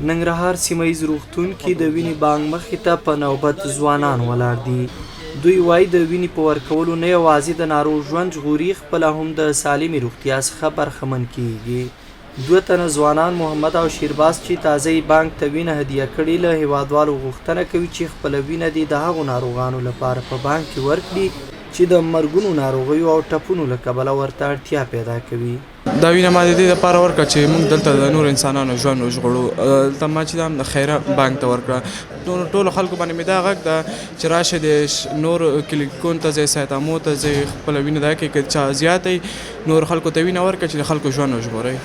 ننګرهار سیمه ییز روغتون کې د وینې بانک مخې ته په نوبت ځوانان ولاړ دي. دوی وایي د وینې په ورکولو نه یوازې د ناروغ ژوند ژغوري، خپله هم د سالمې روغتیا څخه برخمن کیږي. 2 تنه ځوانان محمد او شیرباز چې تازه یې بانک ته وینه هدیه کړې، له هیوادوالو غوښتنه کوي چې خپله وینه دې د هغو ناروغانو لپاره په بانک کې ورکړي چې د مرګونو ناروغیو او ټپونو له کبله ورته اړتیا پیدا کوي. دا وینه ما د دې لپاره ورکړه چې موږ دلته د نور انسانانو ژوند وژغورو. دلته ما چې دا د خیره بانک ته ورکړه. ټولو خلکو باندې مې دا غږ ده چې راشه د نور کلینیکونو ته ځئ، سایتامو ته ځئ، خپله وینه دا کوي که چا زیاته نور خلکو ته وینه ورکړه چې د خلکو ژوند وژغورئ.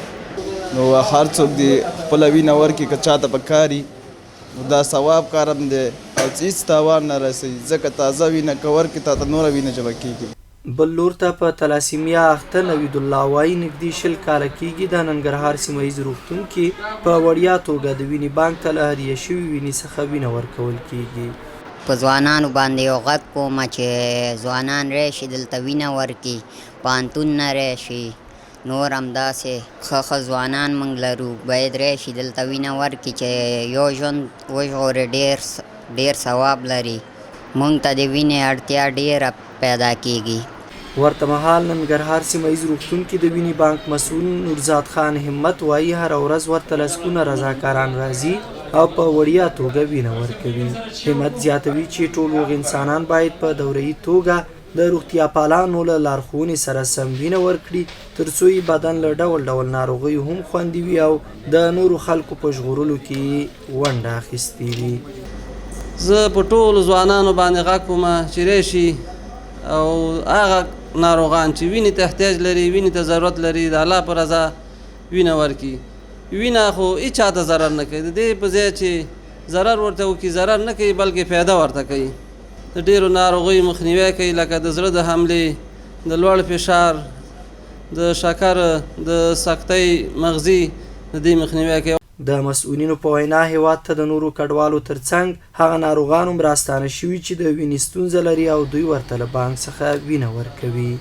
نو هر څوک دې خپله وینه ورکړي که چاته پکار وي، دا ثواب کار هم دی او هېڅ تاوان نه رسوي، ځکه تازه وینه که ورکړي تا ته نوره وینه جمع کېږي. بل لور ته په تلاسیمیا اخته نوید الله وایي نږدې 20 کاله کېږي د ننګرهار سیمه ییز روغتون کې په وړیا توګه د وینې بانک ته له هدیه شوي وینې څخه وینه ورکول کېږي. په ځوانانو باندې یو غږ کوم چې ځوانان راشي دلته وینه ورکړي، پوهنتون نه راشي، نور همداسې ښه ځوانان موږ لرو باید راشي دلته وینه ورکړي چې یو ژوند وژغوري، ډېر ثواب لري. موږ ته د وینې اړتیا ډېره پیدا کېږي. ورته مهال ننګرهار سیمه ییز روغتون کې د وینې بانک مسؤل نورزاد خان همت وایي هره ورځ ورته لسګونه رضاکاران راځي او په وړیا توګه وینه ورکوي. همت زیاتوي چې ټول روغ انسانان باید په دوره‌یي توګه د روغتیا پالانو له لارښوونې سره سم وینه ورکړي، تر څو یې بدن له ډول ډول ناروغیو هم خوندي وي او د نورو خلکو په ژغورلو کې ونډه اخیستې وي. زه په ټولو ځوانانو باندې غږ کوم چې راشي او هغه ناروغان چې وینې ته احتیاج لري، وینې ته ضرورت لري، د الله په رضا وینه ورکړي. وینه خو هېچ چا ته ضرر نه کوي، د دې په ځای چې ضرر ورته وکړي ضرر نه کوي بلکې فایده ورته کوي. د ډېرو ناروغیو مخنیوی کوي لکه د زړه د حملې، د لوړ فشار، د شکر، د سکتې مغزي، د دې مخنیوی کوي. د مسؤلینو په وینا هیواد ته د نورو کډوالو ترڅنګ هغه ناروغان هم راستانه شوي چې د وینې ستونزه لري او دوی ورته له بانک څخه وینه ورکوي.